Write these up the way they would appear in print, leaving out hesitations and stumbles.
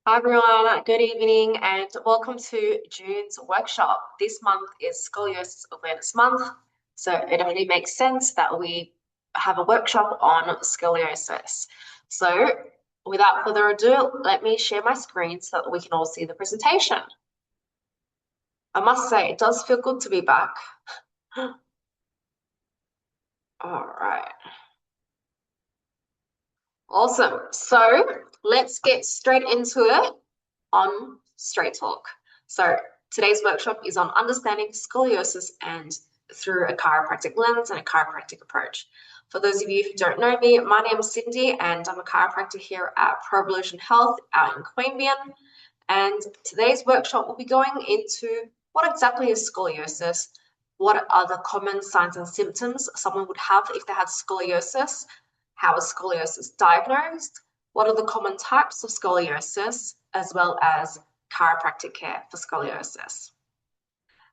Hi everyone, good evening and welcome to June's workshop. This month is Scoliosis Awareness Month, so it only makes sense that we have a workshop on scoliosis. So without further ado, let me share my screen so that we can all see the presentation. I must say, it does feel good to be back. All right. Awesome. So let's get straight into it on Straight Talk. So today's workshop is on understanding scoliosis and through a chiropractic lens and a chiropractic approach. For those of you who don't know me, my name is Cindy and I'm a chiropractor here at Provolution Health out in Queanbeyan. And today's workshop will be going into what exactly is scoliosis, what are the common signs and symptoms someone would have if they had scoliosis, how is scoliosis diagnosed, what are the common types of scoliosis, as well as chiropractic care for scoliosis.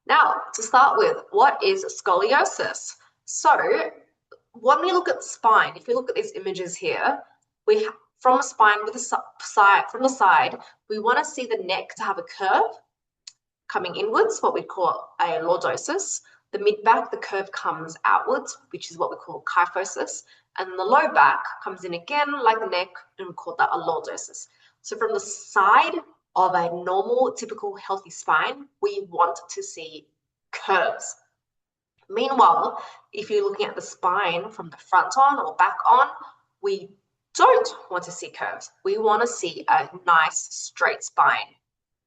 Now, to start with, what is scoliosis? So, when we look at the spine, if we look at these images here, from a spine with a side from the side, we want to see the neck to have a curve coming inwards, what we call a lordosis. The mid-back, the curve comes outwards, which is what we call kyphosis. And the low back comes in again, like the neck, and we call that a lordosis. So from the side of a normal, typical, healthy spine, we want to see curves. Meanwhile, if you're looking at the spine from the front on or back on, we don't want to see curves. We want to see a nice straight spine.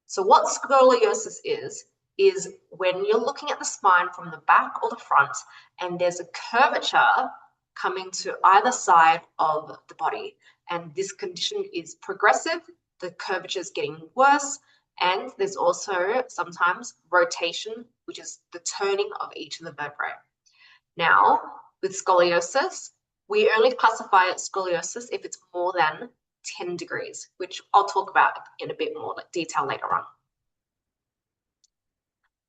So what scoliosis is when you're looking at the spine from the back or the front and there's a curvature coming to either side of the body. And this condition is progressive, the curvature is getting worse, and there's also sometimes rotation, which is the turning of each of the vertebrae. Now, with scoliosis, we only classify scoliosis if it's more than 10 degrees, which I'll talk about in a bit more detail later on.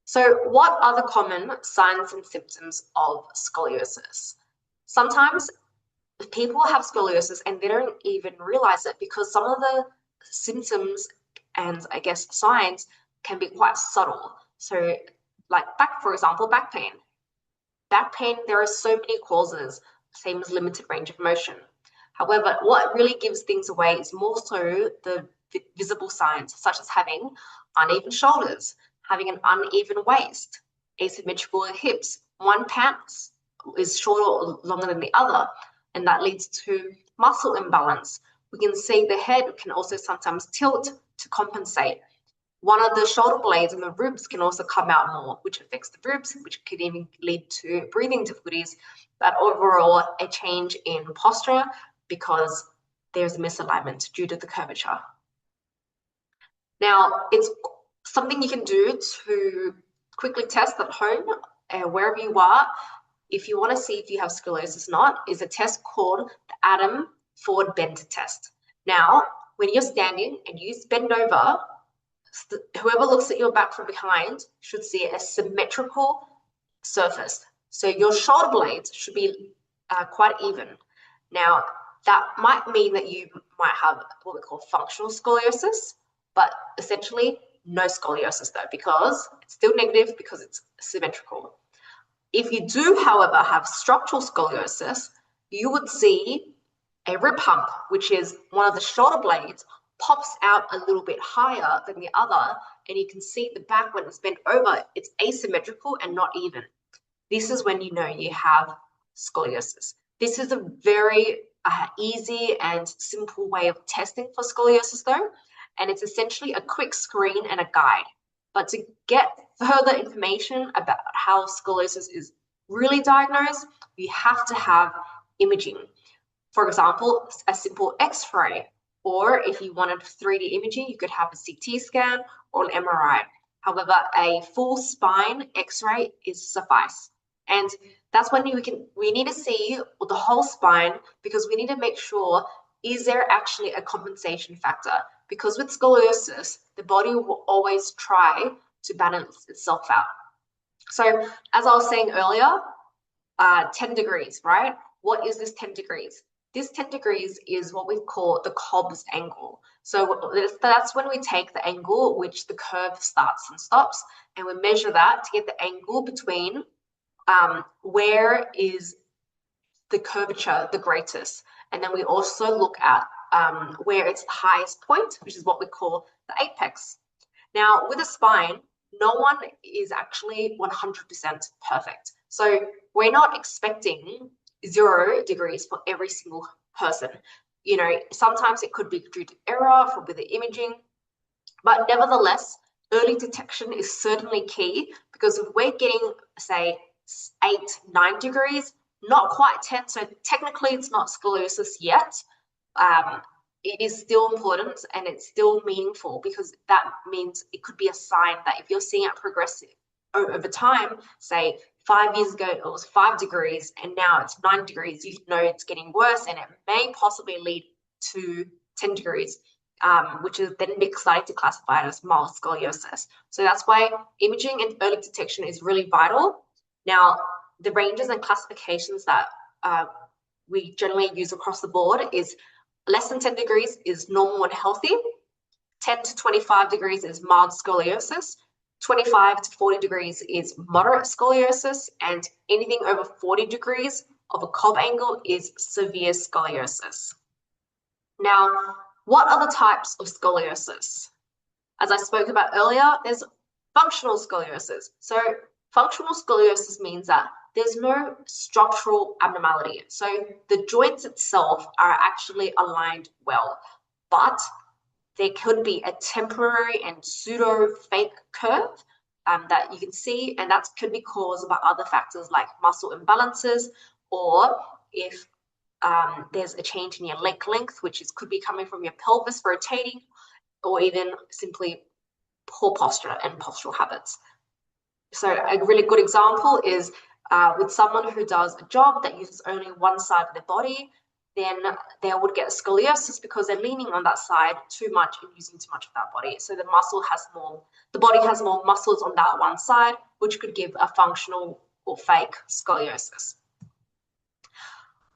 So what are the common signs and symptoms of scoliosis? Sometimes people have scoliosis and they don't even realize it because some of the symptoms and I guess signs can be quite subtle. So like for example, back pain. Back pain, there are so many causes, same as limited range of motion. However, what really gives things away is more so the visible signs, such as having uneven shoulders, having an uneven waist, asymmetrical hips. One pants is shorter or longer than the other, and that leads to muscle imbalance. We can see the head can also sometimes tilt to compensate. One of the shoulder blades and the ribs can also come out more, which affects the ribs, which could even lead to breathing difficulties, but overall a change in posture because there's a misalignment due to the curvature. Now, it's something you can do to quickly test at home, wherever you are. If you want to see if you have scoliosis or not, is a test called the Adam forward bend test. Now, when you're standing and you bend over, whoever looks at your back from behind should see a symmetrical surface. So your shoulder blades should be quite even. Now, that might mean that you might have what we call functional scoliosis, but essentially no scoliosis though, because it's still negative because it's symmetrical. If you do, however, have structural scoliosis, you would see a rib hump, which is one of the shoulder blades pops out a little bit higher than the other, and you can see the back when it's bent over, it's asymmetrical and not even. This is when you know you have scoliosis. This is a very easy and simple way of testing for scoliosis though, and it's essentially a quick screen and a guide. But to get further information about how scoliosis is really diagnosed, you have to have imaging. For example, a simple X-ray, or if you wanted 3D imaging, you could have a CT scan or an MRI. However, a full spine X-ray is suffice. And that's when we need to see the whole spine because we need to make sure, is there actually a compensation factor? Because with scoliosis, the body will always try to balance itself out. So as I was saying earlier, 10 degrees, right? What is this 10 degrees? this 10 degrees is what we call the Cobb's angle. So that's when we take the angle which the curve starts and stops, and we measure that to get the angle between where is the curvature the greatest. And then we also look at where it's the highest point, which is what we call the apex. Now, with a spine, no one is actually 100% perfect. So we're not expecting 0 degrees for every single person. You know, sometimes it could be due to error with the imaging, but nevertheless, early detection is certainly key, because if we're getting, say, 8, 9 degrees, not quite 10, so technically it's not scoliosis yet, it is still important and it's still meaningful, because that means it could be a sign that if you're seeing it progressive over time, say 5 years ago it was 5 degrees and now it's 9 degrees, you know it's getting worse, and it may possibly lead to 10 degrees, which is then decided to classify it as mild scoliosis. So that's why imaging and early detection is really vital. Now, the ranges and classifications that we generally use across the board is less than 10 degrees is normal and healthy, 10 to 25 degrees is mild scoliosis, 25 to 40 degrees is moderate scoliosis, and anything over 40 degrees of a Cobb angle is severe scoliosis. Now, what are the types of scoliosis? As I spoke about earlier, there's functional scoliosis. So functional scoliosis means that there's no structural abnormality. So the joints itself are actually aligned well, but there could be a temporary and pseudo fake curve that you can see, and that could be caused by other factors like muscle imbalances, or if there's a change in your leg length, which could be coming from your pelvis rotating, or even simply poor posture and postural habits. So a really good example is with someone who does a job that uses only one side of their body, then they would get scoliosis because they're leaning on that side too much and using too much of that body. So the body has more muscles on that one side, which could give a functional or fake scoliosis.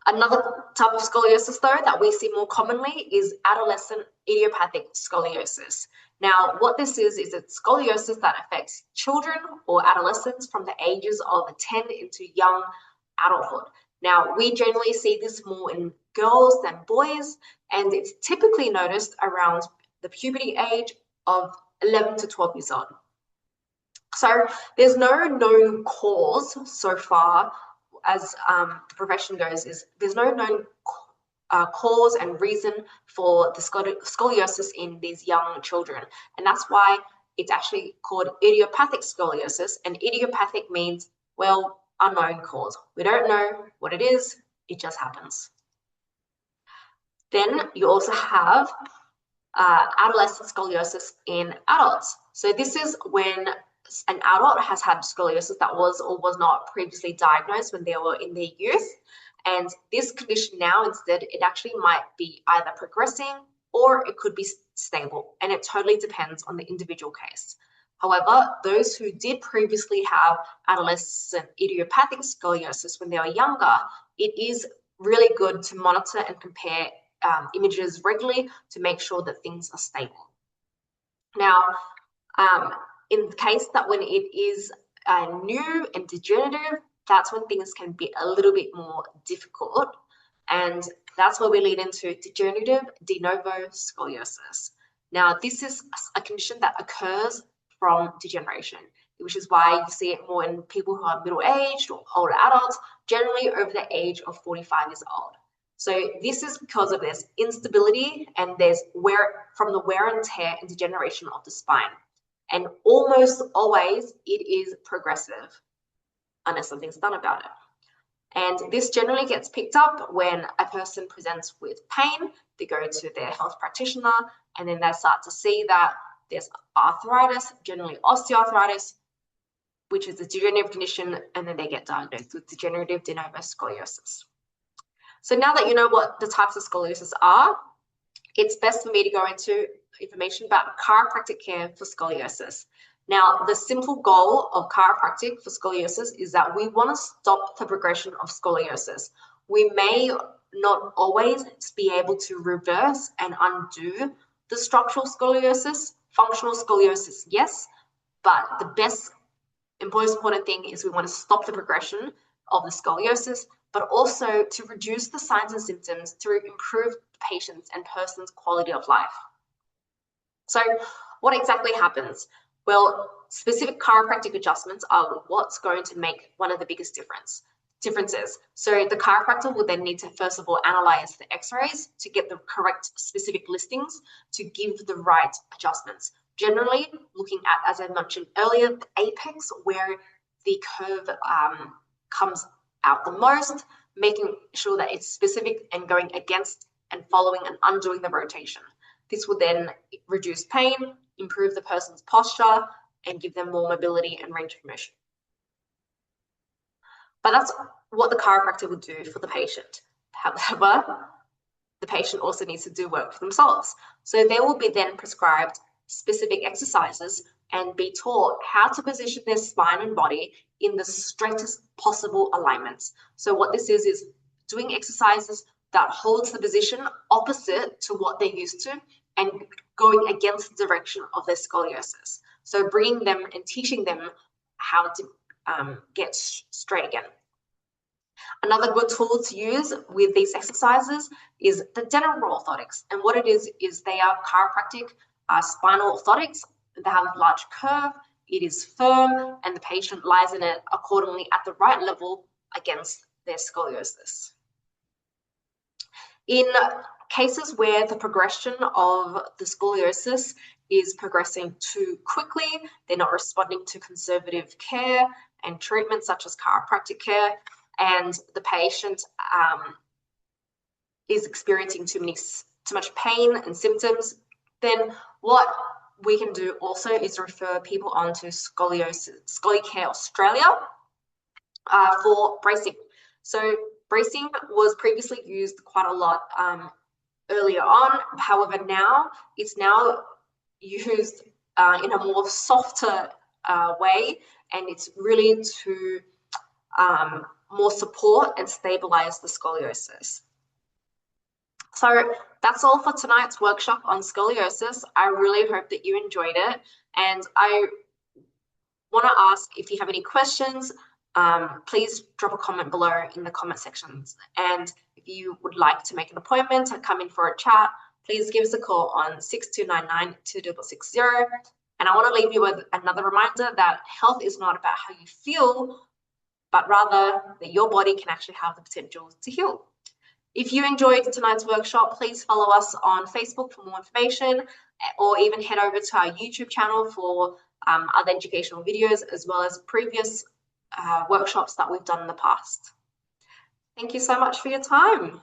Another type of scoliosis, though, that we see more commonly is adolescent idiopathic scoliosis. Now, what this is a scoliosis that affects children or adolescents from the ages of 10 into young adulthood. Now, we generally see this more in girls than boys, and it's typically noticed around the puberty age of 11 to 12 years old. So there's no known cause so far, as the profession goes, is there's no known cause and reason for the scoliosis in these young children. And that's why it's actually called idiopathic scoliosis. And idiopathic means, well, unknown cause. We don't know what it is, it just happens. Then you also have adolescent scoliosis in adults. So this is when an adult has had scoliosis that was or was not previously diagnosed when they were in their youth. And this condition now, instead, it actually might be either progressing or it could be stable. And it totally depends on the individual case. However, those who did previously have adolescent idiopathic scoliosis when they were younger, it is really good to monitor and compare images regularly to make sure that things are stable. Now, in the case that when it is new and degenerative, that's when things can be a little bit more difficult. And that's where we lead into degenerative de novo scoliosis. Now, this is a condition that occurs from degeneration, which is why you see it more in people who are middle-aged or older adults, generally over the age of 45 years old. So this is because of this instability and there's from the wear and tear and degeneration of the spine. And almost always it is progressive unless something's done about it. And this generally gets picked up when a person presents with pain. They go to their health practitioner and then they start to see that there's arthritis, generally osteoarthritis, which is a degenerative condition, and then they get diagnosed with degenerative de novo scoliosis. So now that you know what the types of scoliosis are, it's best for me to go into information about chiropractic care for scoliosis. Now, the simple goal of chiropractic for scoliosis is that we want to stop the progression of scoliosis. We may not always be able to reverse and undo the structural scoliosis. Functional scoliosis, yes, but the best and most important thing is we want to stop the progression of the scoliosis, but also to reduce the signs and symptoms to improve the patient's and person's quality of life. So what exactly happens? Well, specific chiropractic adjustments are what's going to make one of the biggest differences. So the chiropractor will then need to first of all analyze the x-rays to get the correct specific listings to give the right adjustments. Generally looking at, as I mentioned earlier, the apex where the curve comes out the most, making sure that it's specific and going against and following and undoing the rotation. This will then reduce pain, improve the person's posture, and give them more mobility and range of motion. But that's what the chiropractor would do for the patient. However, the patient also needs to do work for themselves. So they will be then prescribed specific exercises and be taught how to position their spine and body in the straightest possible alignments. So what this is doing exercises that holds the position opposite to what they're used to and going against the direction of their scoliosis. So bringing them and teaching them how to get straight again. Another good tool to use with these exercises is the general orthotics. And what it is they are chiropractic spinal orthotics. They have a large curve, it is firm, and the patient lies in it accordingly at the right level against their scoliosis. In cases where the progression of the scoliosis is progressing too quickly, they're not responding to conservative care and treatment such as chiropractic care, and the patient is experiencing too much pain and symptoms, then what we can do also is refer people on to Scolicare Australia for bracing. So bracing was previously used quite a lot earlier on. However, now it's used in a more softer way, and it's really to more support and stabilize the scoliosis. So that's all for tonight's workshop on scoliosis. I really hope that you enjoyed it, and I want to ask if you have any questions, please drop a comment below in the comment sections. And if you would like to make an appointment to come in for a chat, please give us a call on 6299-2660. And I want to leave you with another reminder that health is not about how you feel, but rather that your body can actually have the potential to heal. If you enjoyed tonight's workshop, please follow us on Facebook for more information, or even head over to our YouTube channel for other educational videos, as well as previous workshops that we've done in the past. Thank you so much for your time.